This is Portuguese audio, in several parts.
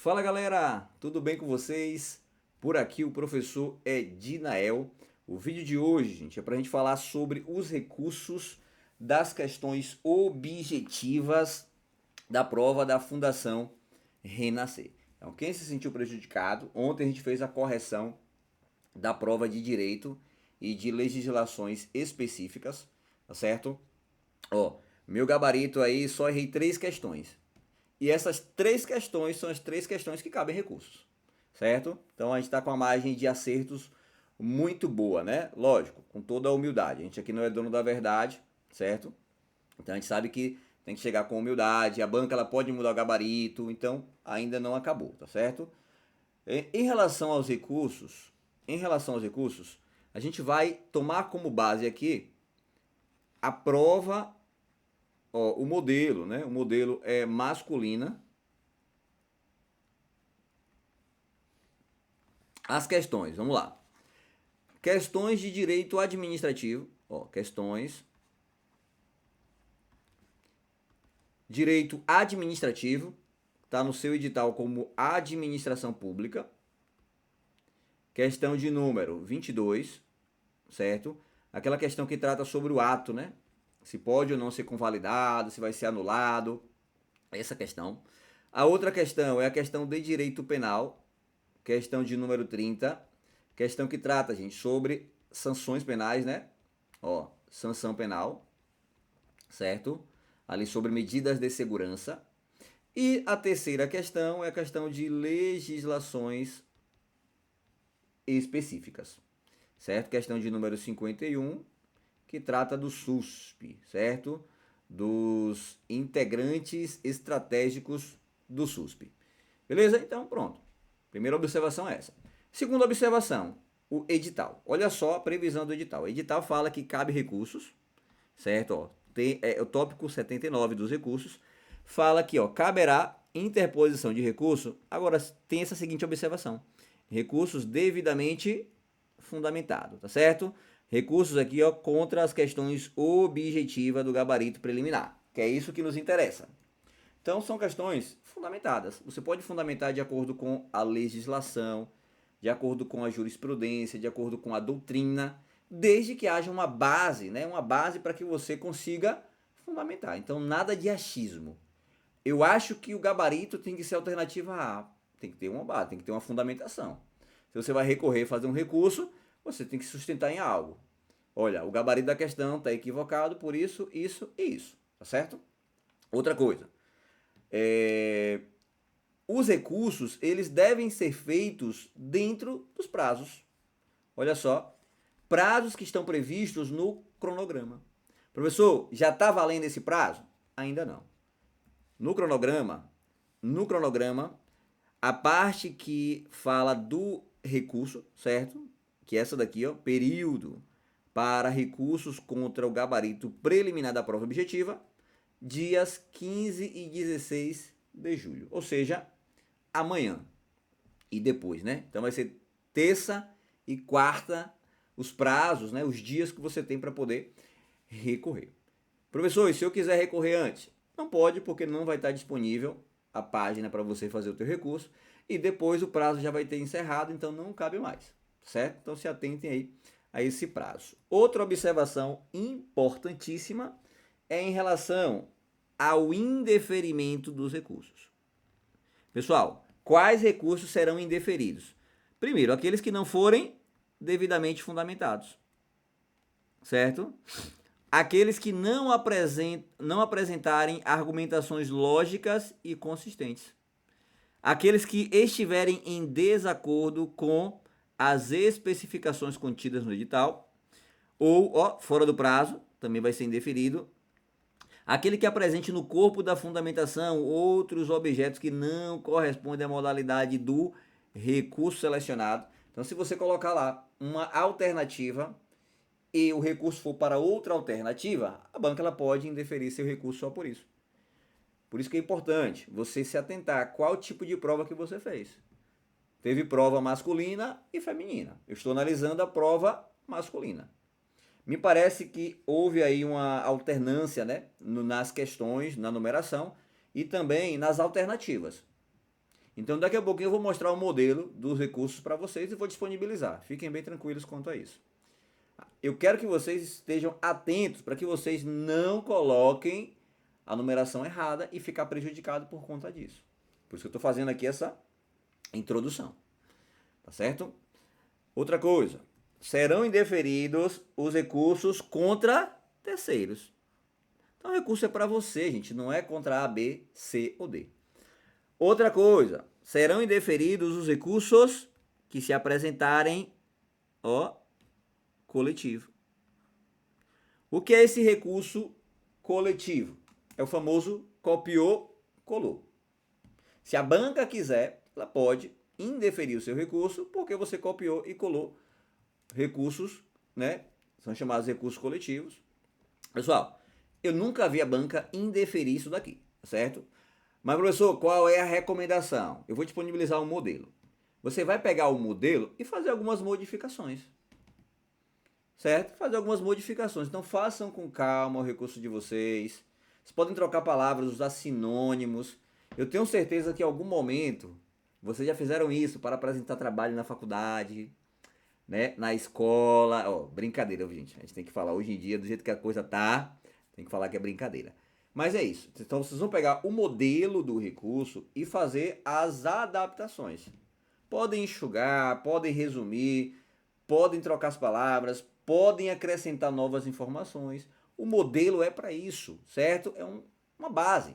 Fala galera, tudo bem com vocês? Por aqui o professor Edinael. O vídeo de hoje, gente, é para a gente falar sobre os recursos das questões objetivas da prova da Fundação Renascer. Então, quem se sentiu prejudicado, ontem a gente fez a correção da prova de direito e de legislações específicas, tá certo? Ó, meu gabarito aí só errei 3 questões. E essas 3 questões são as 3 questões que cabem recursos, certo? Então a gente está com a margem de acertos muito boa, né? Lógico, com toda a humildade. A gente aqui não é dono da verdade, certo? Então a gente sabe que tem que chegar com humildade. A banca ela pode mudar o gabarito, então ainda não acabou, tá certo? Em relação aos recursos, a gente vai tomar como base aqui a prova, ó, o modelo, né? O modelo é masculina. As questões, vamos lá. Questões de direito administrativo, ó, questões. Direito administrativo, está no seu edital como administração pública. Questão de número 22, certo? Aquela questão que trata sobre o ato, né? Se pode ou não ser convalidado, se vai ser anulado, essa questão. A outra questão é a questão de direito penal, questão de número 30, questão que trata, gente, sobre sanções penais, né? Ó, sanção penal, certo? Ali sobre medidas de segurança. E a terceira questão é a questão de legislações específicas, certo? Questão de número 51, que trata do SUSP, certo? Dos integrantes estratégicos do SUSP. Beleza? Então, pronto. Primeira observação é essa. Segunda observação, o edital. Olha só a previsão do edital. O edital fala que cabe recursos, certo? Ó, o tópico 79 dos recursos fala que, ó, caberá interposição de recurso. Agora, tem essa seguinte observação. Recursos devidamente fundamentados, tá certo? Recursos aqui, ó, contra as questões objetivas do gabarito preliminar, que é isso que nos interessa. Então, são questões fundamentadas. Você pode fundamentar de acordo com a legislação, de acordo com a jurisprudência, de acordo com a doutrina, desde que haja uma base, né? Uma base para que você consiga fundamentar. Então, nada de achismo. Eu acho que o gabarito tem que ser alternativa A. Tem que ter uma base, tem que ter uma fundamentação. Se você vai recorrer, fazer um recurso, você tem que sustentar em algo. Olha, o gabarito da questão está equivocado por isso, isso e isso. Tá certo? Outra coisa. Os recursos, eles devem ser feitos dentro dos prazos. Olha só, prazos que estão previstos no cronograma. Professor, já está valendo esse prazo? Ainda não. No cronograma, a parte que fala do recurso, certo? Que é essa daqui, ó, período para recursos contra o gabarito preliminar da prova objetiva, dias 15 e 16 de julho. Ou seja, amanhã e depois, né? Então vai ser terça e quarta os prazos, né? Os dias que você tem para poder recorrer. Professor, e se eu quiser recorrer antes? Não pode, porque não vai estar disponível a página para você fazer o teu recurso e depois o prazo já vai ter encerrado, então não cabe mais, certo? Então se atentem aí a esse prazo. Outra observação importantíssima é em relação ao indeferimento dos recursos. Pessoal, quais recursos serão indeferidos? Primeiro, aqueles que não forem devidamente fundamentados, certo? Aqueles que não apresentarem argumentações lógicas e consistentes. Aqueles que estiverem em desacordo com as especificações contidas no edital, ou, ó, fora do prazo, também vai ser indeferido. Aquele que apresente no corpo da fundamentação outros objetos que não correspondem à modalidade do recurso selecionado. Então, se você colocar lá uma alternativa e o recurso for para outra alternativa, a banca ela pode indeferir seu recurso só por isso. Por isso que é importante você se atentar a qual tipo de prova que você fez. Teve prova masculina e feminina. Eu estou analisando a prova masculina. Me parece que houve aí uma alternância, né, nas questões, na numeração e também nas alternativas. Então daqui a pouquinho eu vou mostrar o modelo dos recursos para vocês e vou disponibilizar. Fiquem bem tranquilos quanto a isso. Eu quero que vocês estejam atentos para que vocês não coloquem a numeração errada e ficar prejudicado por conta disso. Por isso que eu estou fazendo aqui essa introdução. Tá certo? Outra coisa. Serão indeferidos os recursos contra terceiros. Então o recurso é para você, gente. Não é contra A, B, C ou D. Outra coisa. Serão indeferidos os recursos que se apresentarem, coletivo. O que é esse recurso coletivo? É o famoso copiou, colou. Se a banca quiser, ela pode indeferir o seu recurso porque você copiou e colou recursos, né? São chamados recursos coletivos. Pessoal, eu nunca vi a banca indeferir isso daqui, certo? Mas, professor, qual é a recomendação? Eu vou disponibilizar um modelo. Você vai pegar o modelo e fazer algumas modificações. Certo? Fazer algumas modificações. Então façam com calma o recurso de vocês. Vocês podem trocar palavras, usar sinônimos. Eu tenho certeza que em algum momento vocês já fizeram isso para apresentar trabalho na faculdade, né? Na escola. Brincadeira, gente. A gente tem que falar hoje em dia, do jeito que a coisa tá, tem que falar que é brincadeira. Mas é isso. Então vocês vão pegar o modelo do recurso e fazer as adaptações. Podem enxugar, podem resumir, podem trocar as palavras, podem acrescentar novas informações. O modelo é para isso, certo? É uma base.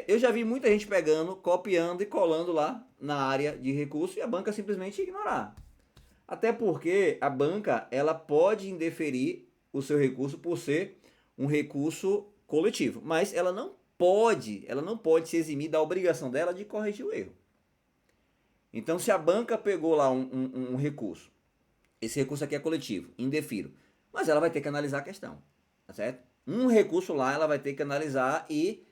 Eu já vi muita gente pegando, copiando e colando lá na área de recurso e a banca simplesmente ignorar. Até porque a banca ela pode indeferir o seu recurso por ser um recurso coletivo, mas ela não pode se eximir da obrigação dela de corrigir o erro. Então, se a banca pegou lá um recurso, esse recurso aqui é coletivo, indefiro, mas ela vai ter que analisar a questão, tá certo? Um recurso lá ela vai ter que analisar e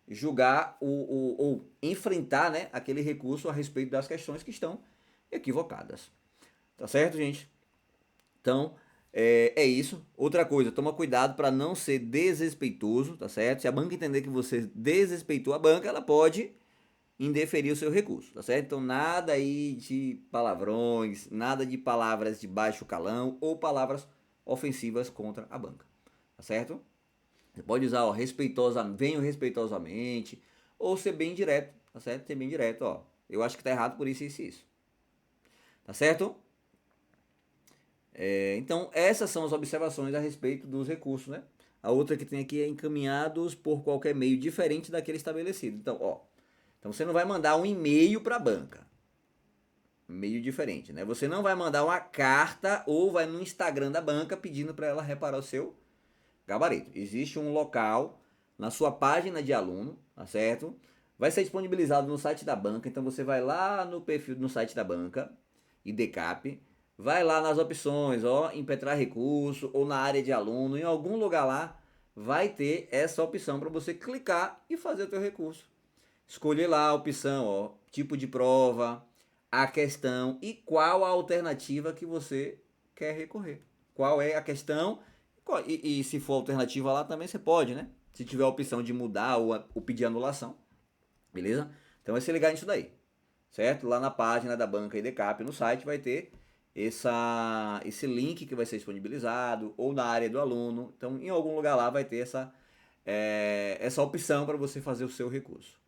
julgar ou enfrentar, né, aquele recurso a respeito das questões que estão equivocadas. Tá certo, gente? Então, é isso. Outra coisa, toma cuidado para não ser desrespeitoso, tá certo? Se a banca entender que você desrespeitou a banca, ela pode indeferir o seu recurso, tá certo? Então nada aí de palavrões, nada de palavras de baixo calão ou palavras ofensivas contra a banca, tá certo? Você pode usar, venho respeitosamente, ou ser bem direto, tá certo? Ser bem direto, eu acho que tá errado por isso, isso e isso. Tá certo? Então essas são as observações a respeito dos recursos, né? A outra que tem aqui é encaminhados por qualquer meio diferente daquele estabelecido. Então você não vai mandar um e-mail para a banca. Meio diferente, né? Você não vai mandar uma carta ou vai no Instagram da banca pedindo para ela reparar o seu gabarito. Existe um local na sua página de aluno, tá certo? Vai ser disponibilizado no site da banca. Então você vai lá no perfil no site da banca, IDCAP, vai lá nas opções, impetrar recurso ou na área de aluno, em algum lugar lá vai ter essa opção para você clicar e fazer o teu recurso. Escolher lá a opção, tipo de prova, a questão e qual a alternativa que você quer recorrer. Qual é a questão e se for alternativa lá também você pode, né? Se tiver a opção de mudar ou pedir anulação, beleza? Então é se ligar nisso daí, certo? Lá na página da banca IDCAP, no site, vai ter esse link que vai ser disponibilizado ou na área do aluno. Então em algum lugar lá vai ter essa opção para você fazer o seu recurso.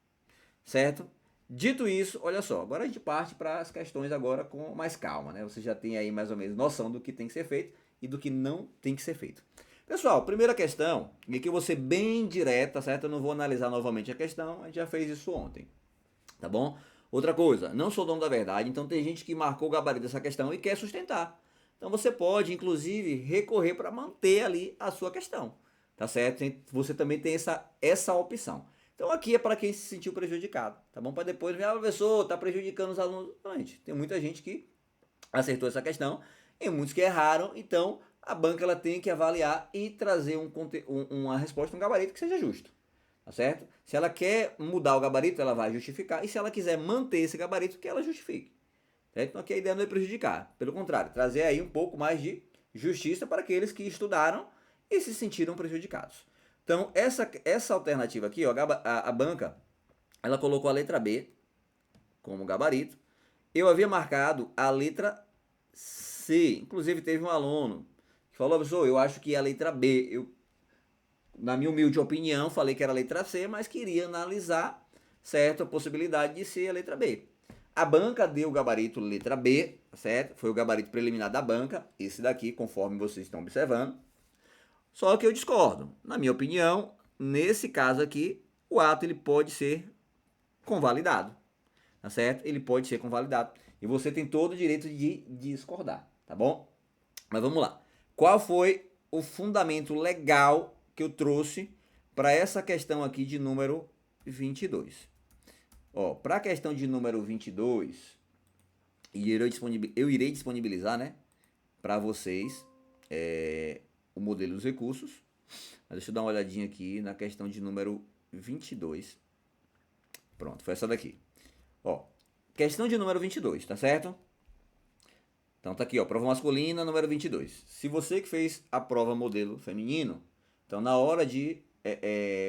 Certo? Dito isso, olha só, agora a gente parte para as questões agora com mais calma, né? Você já tem aí mais ou menos noção do que tem que ser feito e do que não tem que ser feito. Pessoal, primeira questão, e aqui eu vou ser bem direta, certo? Eu não vou analisar novamente a questão, a gente já fez isso ontem, tá bom? Outra coisa, não sou dono da verdade, então tem gente que marcou o gabarito dessa questão e quer sustentar. Então você pode, inclusive, recorrer para manter ali a sua questão, tá certo? Você também tem essa opção. Então aqui é para quem se sentiu prejudicado, tá bom? Para depois ver, professor, tá prejudicando os alunos. Não, gente, tem muita gente que acertou essa questão e muitos que erraram, então a banca ela tem que avaliar e trazer uma resposta, um gabarito que seja justo, tá certo? Se ela quer mudar o gabarito, ela vai justificar, e se ela quiser manter esse gabarito, que ela justifique. Certo? Então aqui a ideia não é prejudicar, pelo contrário, trazer aí um pouco mais de justiça para aqueles que estudaram e se sentiram prejudicados. Então, essa alternativa aqui, a banca, ela colocou a letra B, como gabarito, eu havia marcado a letra C. Inclusive teve um aluno que falou, professor, eu acho que é a letra B. Eu, na minha humilde opinião, falei que era a letra C, mas queria analisar, certo, a possibilidade de ser a letra B. A banca deu o gabarito letra B, certo? Foi o gabarito preliminar da banca, esse daqui, conforme vocês estão observando. Só que eu discordo. Na minha opinião, nesse caso aqui, o ato ele pode ser convalidado, tá certo? Ele pode ser convalidado. E você tem todo o direito de discordar, tá bom? Mas vamos lá. Qual foi o fundamento legal que eu trouxe para essa questão aqui de número 22? Ó, para a questão de número 22, e eu irei disponibilizar, né, para vocês o modelo dos recursos. Mas deixa eu dar uma olhadinha aqui na questão de número 22. Pronto, foi essa daqui. Ó, questão de número 22, tá certo? Então tá aqui, ó, prova masculina, número 22. Se você que fez a prova modelo feminino, então na hora de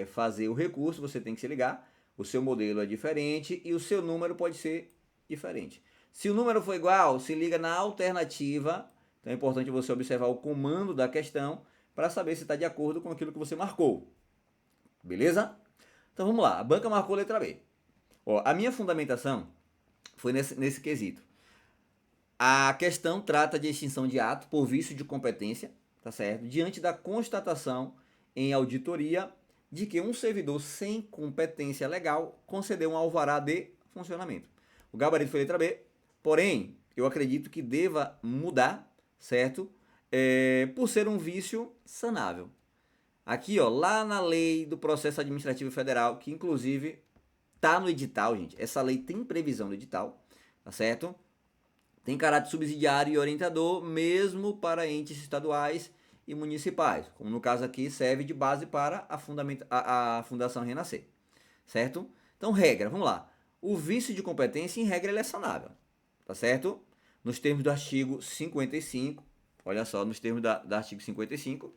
fazer o recurso, você tem que se ligar. O seu modelo é diferente e o seu número pode ser diferente. Se o número for igual, se liga na alternativa. Então é importante você observar o comando da questão para saber se está de acordo com aquilo que você marcou. Beleza? Então vamos lá. A banca marcou a letra B. Ó, a minha fundamentação foi nesse quesito. A questão trata de extinção de ato por vício de competência, tá certo? Diante da constatação em auditoria de que um servidor sem competência legal concedeu um alvará de funcionamento. O gabarito foi letra B, porém, eu acredito que deva mudar, certo? Por ser um vício sanável. Aqui, ó, lá na lei do processo administrativo federal, que inclusive tá no edital, gente. Essa lei tem previsão no edital, tá certo? Tem caráter subsidiário e orientador, mesmo para entes estaduais e municipais, como no caso aqui serve de base para a Fundação Renascer, certo? Então, regra, vamos lá. O vício de competência, em regra, ele é sanável, tá certo? Nos termos do artigo 55, olha só, nos termos do artigo 55,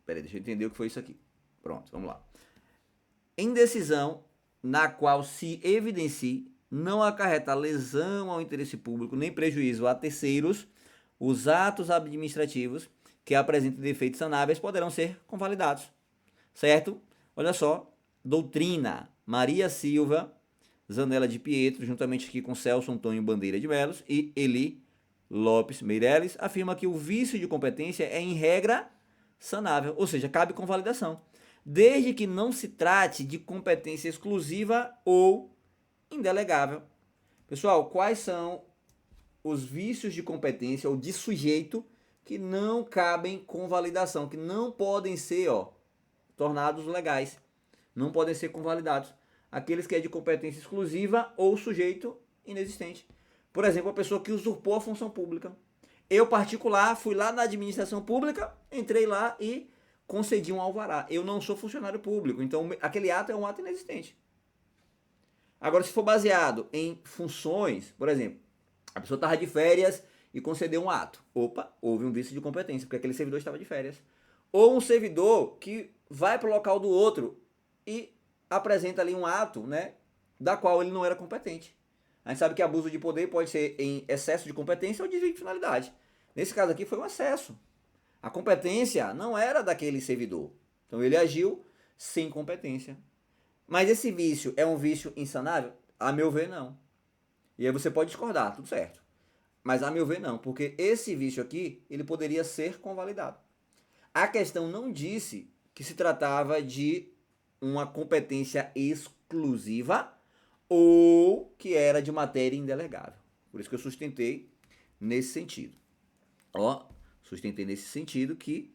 peraí, deixa eu entender o que foi isso aqui. Pronto, vamos lá. Em decisão na qual se evidencie não acarreta lesão ao interesse público nem prejuízo a terceiros, os atos administrativos que apresentem defeitos sanáveis poderão ser convalidados, certo? Olha só, doutrina Maria Silva Zanella de Pietro, juntamente aqui com Celso Antônio Bandeira de Melos e Eli Lopes Meireles, afirma que o vício de competência é, em regra, sanável, ou seja, cabe convalidação, desde que não se trate de competência exclusiva ou indelegável. Pessoal, quais são os vícios de competência ou de sujeito que não cabem convalidação, que não podem ser, tornados legais, não podem ser convalidados? Aqueles que é de competência exclusiva ou sujeito inexistente. Por exemplo, a pessoa que usurpou a função pública. Eu, particular, fui lá na administração pública, entrei lá e concedi um alvará. Eu não sou funcionário público, então aquele ato é um ato inexistente. Agora, se for baseado em funções, por exemplo, a pessoa estava de férias e concedeu um ato. Opa, houve um vício de competência, porque aquele servidor estava de férias. Ou um servidor que vai para o local do outro e apresenta ali um ato, né, da qual ele não era competente. A gente sabe que abuso de poder pode ser em excesso de competência ou desvio de finalidade. Nesse caso aqui foi um excesso. A competência não era daquele servidor. Então ele agiu sem competência. Mas esse vício é um vício insanável? A meu ver, não. E aí você pode discordar, tudo certo. Mas a meu ver, não. Porque esse vício aqui, ele poderia ser convalidado. A questão não disse que se tratava de uma competência exclusiva ou que era de matéria indelegável. Por isso que eu sustentei nesse sentido. Sustentei nesse sentido que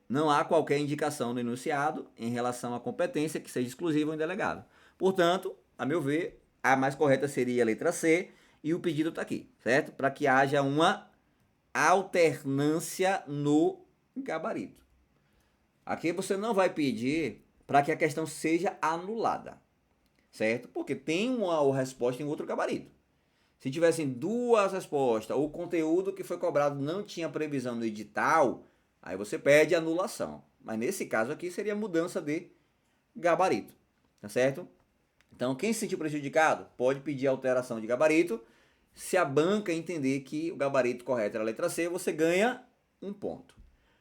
não há qualquer indicação no enunciado em relação à competência que seja exclusiva ou indelegável. Portanto, a meu ver, a mais correta seria a letra C e o pedido está aqui, certo? Para que haja uma alternância no gabarito. Aqui você não vai pedir para que a questão seja anulada, certo? Porque tem uma resposta em outro gabarito. Se tivessem duas respostas, ou o conteúdo que foi cobrado não tinha previsão no edital, aí você pede anulação. Mas nesse caso aqui seria mudança de gabarito, tá certo? Então, quem se sentir prejudicado pode pedir alteração de gabarito. Se a banca entender que o gabarito correto era a letra C, você ganha um ponto.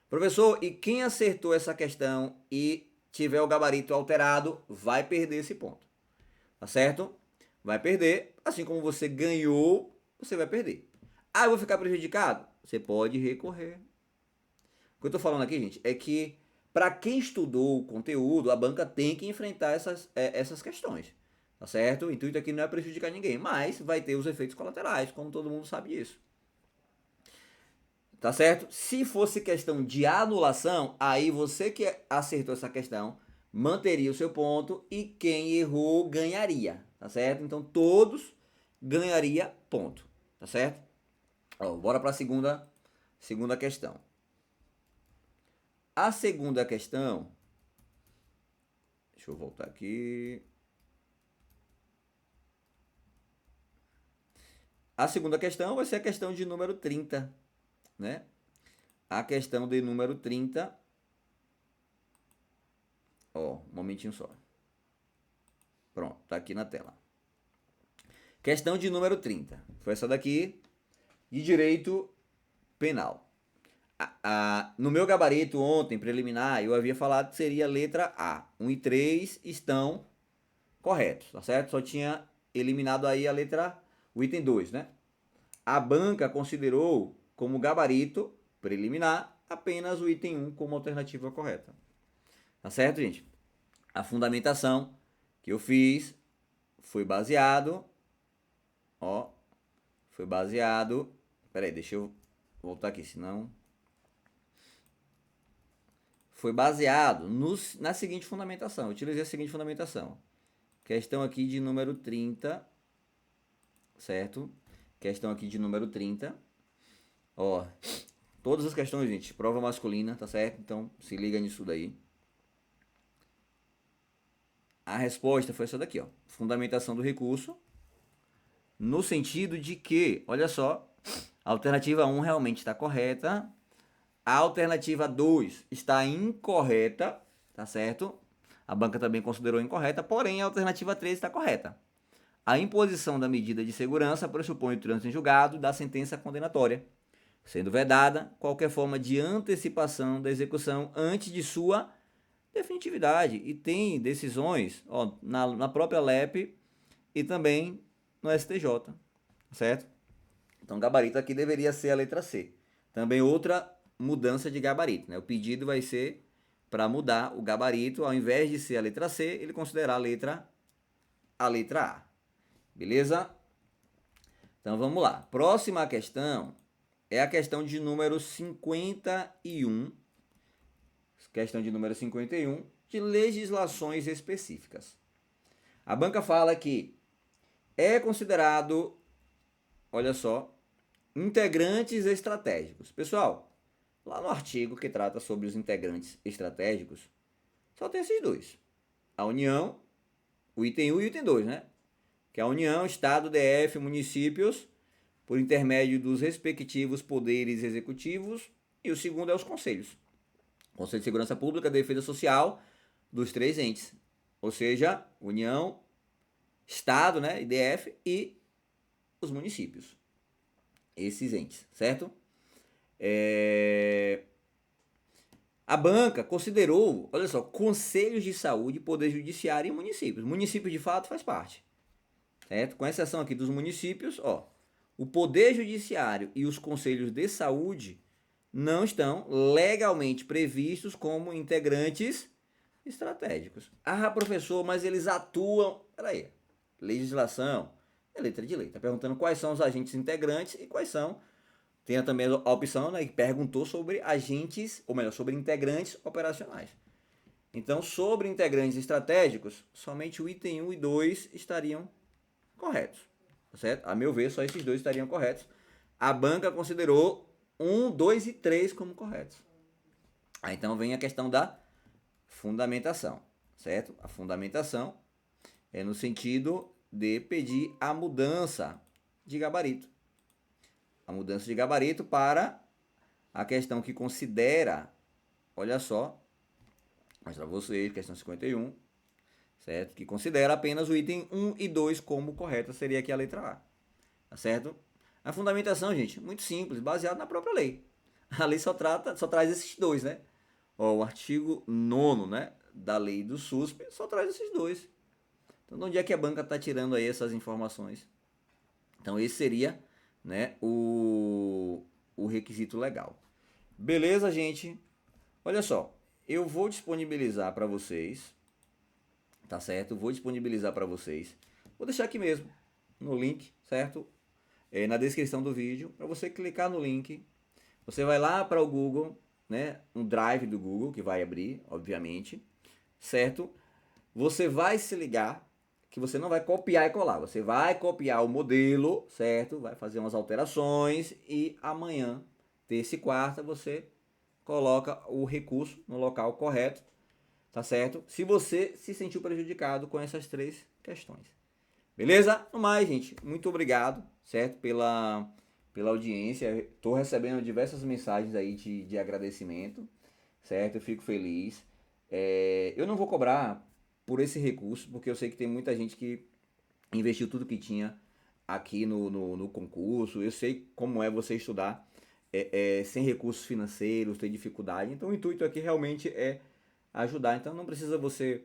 Professor, e quem acertou essa questão e tiver o gabarito alterado, vai perder esse ponto. Tá certo? Vai perder, assim como você ganhou, você vai perder. Ah, eu vou ficar prejudicado? Você pode recorrer. O que eu tô falando aqui, gente, é que para quem estudou o conteúdo, a banca tem que enfrentar essas questões. Tá certo? O intuito aqui não é prejudicar ninguém, mas vai ter os efeitos colaterais, como todo mundo sabe disso. Tá certo? Se fosse questão de anulação, aí você que acertou essa questão manteria o seu ponto e quem errou ganharia, tá certo? Então todos ganharia ponto, tá certo? Ó, bora para a segunda questão. A segunda questão, deixa eu voltar aqui. A segunda questão vai ser a questão de número 30, né? A questão de número 30. Ó, um momentinho só. Pronto, tá aqui na tela. Questão de número 30. Foi essa daqui, de direito penal. No meu gabarito ontem, preliminar, eu havia falado que seria a letra A. 1 e 3 estão corretos, tá certo? Só tinha eliminado aí a letra, o item 2, né? A banca considerou como gabarito preliminar apenas o item 1 como alternativa correta. Tá certo, gente? A fundamentação que eu fiz foi baseado, ó, foi baseado, peraí, deixa eu voltar aqui, senão foi baseado na seguinte fundamentação. Eu utilizei a seguinte fundamentação. Questão aqui de número 30, certo? Questão aqui de número 30. Ó, todas as questões, gente, prova masculina, tá certo? Então, se liga nisso daí. A resposta foi essa daqui, ó. Fundamentação do recurso. No sentido de que, olha só, a alternativa 1 realmente está correta. A alternativa 2 está incorreta, tá certo? A banca também considerou incorreta, porém a alternativa 3 está correta. A imposição da medida de segurança pressupõe o trânsito em julgado da sentença condenatória, sendo vedada qualquer forma de antecipação da execução antes de sua definitividade. E tem decisões na própria LEP e também no STJ, certo? Então, gabarito aqui deveria ser a letra C. Também outra mudança de gabarito, né? O pedido vai ser para mudar o gabarito, ao invés de ser a letra C, ele considerar a letra A. Beleza? Então vamos lá. Próxima questão é a questão de número 51. Questão de número 51, de legislações específicas. A banca fala que é considerado, olha só, integrantes estratégicos. Pessoal, lá no artigo que trata sobre os integrantes estratégicos, só tem esses dois. A União, o item 1 e o item 2, né? Que é a União, Estado, DF, municípios, por intermédio dos respectivos poderes executivos, e o segundo é os conselhos. Conselho de Segurança Pública, Defesa Social, dos três entes. Ou seja, União, Estado, né, IDF e os municípios. Esses entes, certo? A banca considerou, olha só, conselhos de saúde, poder judiciário e municípios. Município de fato faz parte, certo? Com exceção aqui dos municípios, ó, o poder judiciário e os conselhos de saúde não estão legalmente previstos como integrantes estratégicos. Ah, professor, mas eles atuam. Peraí, legislação é letra de lei. Está perguntando quais são os agentes integrantes e quais são. Tem também a opção, né, que perguntou sobre agentes, ou melhor, sobre integrantes operacionais. Então, sobre integrantes estratégicos, somente o item 1 e 2 estariam corretos. Certo? A meu ver, só esses dois estariam corretos. A banca considerou 1, 2 e 3 como corretos. Aí então vem a questão da fundamentação, certo? A fundamentação é no sentido de pedir a mudança de gabarito. A mudança de gabarito para a questão que considera, olha só, vou mostrar para vocês, questão 51, certo? Que considera apenas o item 1 e 2 como correto, seria aqui a letra A, tá certo? A fundamentação, gente, muito simples, baseado na própria lei. A lei só traz esses dois, né? Ó, o artigo 9º, né, da lei do SUSP só traz esses dois. Então, de onde é que a banca está tirando aí essas informações? Então, esse seria, né, o requisito legal. Beleza, gente? Olha só, eu vou disponibilizar para vocês, tá certo? Vou disponibilizar para vocês. Vou deixar aqui mesmo, no link, certo? Na descrição do vídeo, para você clicar no link. Você vai lá para o Google, né? Um Drive do Google que vai abrir, obviamente, certo? Você vai se ligar que você não vai copiar e colar. Você vai copiar o modelo, certo? Vai fazer umas alterações e amanhã, terça e quarta, você coloca o recurso no local correto, tá certo? Se você se sentiu prejudicado com essas três questões. Beleza? No mais, gente, muito obrigado, certo? Pela audiência. Estou recebendo diversas mensagens aí de agradecimento, certo? Eu fico feliz. Eu não vou cobrar por esse recurso, porque eu sei que tem muita gente que investiu tudo que tinha aqui no concurso. Eu sei como é você estudar sem recursos financeiros, ter dificuldade. Então o intuito aqui realmente é ajudar. Então não precisa você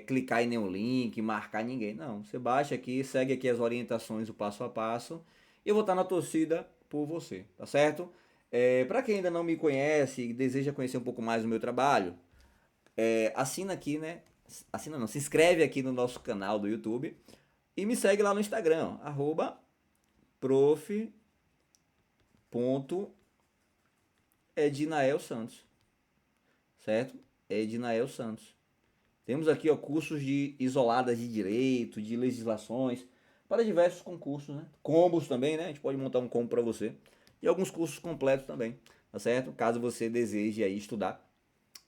clicar em nenhum link, marcar ninguém. Não, você baixa aqui, segue aqui as orientações, o passo a passo. E eu vou estar na torcida por você, tá certo? Para quem ainda não me conhece e deseja conhecer um pouco mais do meu trabalho, assina aqui, né? Assina não, se inscreve aqui no nosso canal do YouTube e me segue lá no Instagram, @prof.ednaelsantos, certo? Ednael Santos. Temos aqui, ó, cursos isoladas de direito, de legislações, para diversos concursos, né? Combos também, né? A gente pode montar um combo para você. E alguns cursos completos também, tá certo? Caso você deseje aí estudar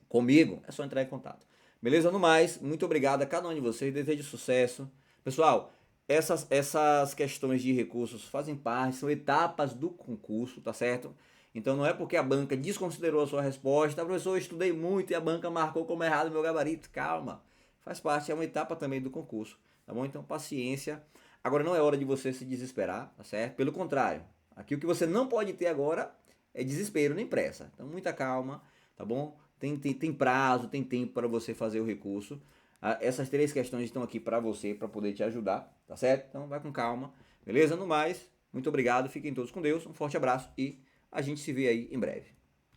comigo, é só entrar em contato. Beleza? No mais, muito obrigado a cada um de vocês, desejo sucesso. Pessoal, essas questões de recursos fazem parte, são etapas do concurso, tá certo? Então não é porque a banca desconsiderou a sua resposta, professor, eu estudei muito e a banca marcou como errado o meu gabarito. Calma, faz parte, é uma etapa também do concurso, tá bom? Então paciência. Agora não é hora de você se desesperar, tá certo? Pelo contrário, aqui o que você não pode ter agora é desespero nem pressa. Então muita calma, tá bom? Tem prazo, tem tempo para você fazer o recurso. Essas três questões estão aqui para você, para poder te ajudar, tá certo? Então vai com calma, beleza? No mais, muito obrigado, fiquem todos com Deus, um forte abraço e a gente se vê aí em breve.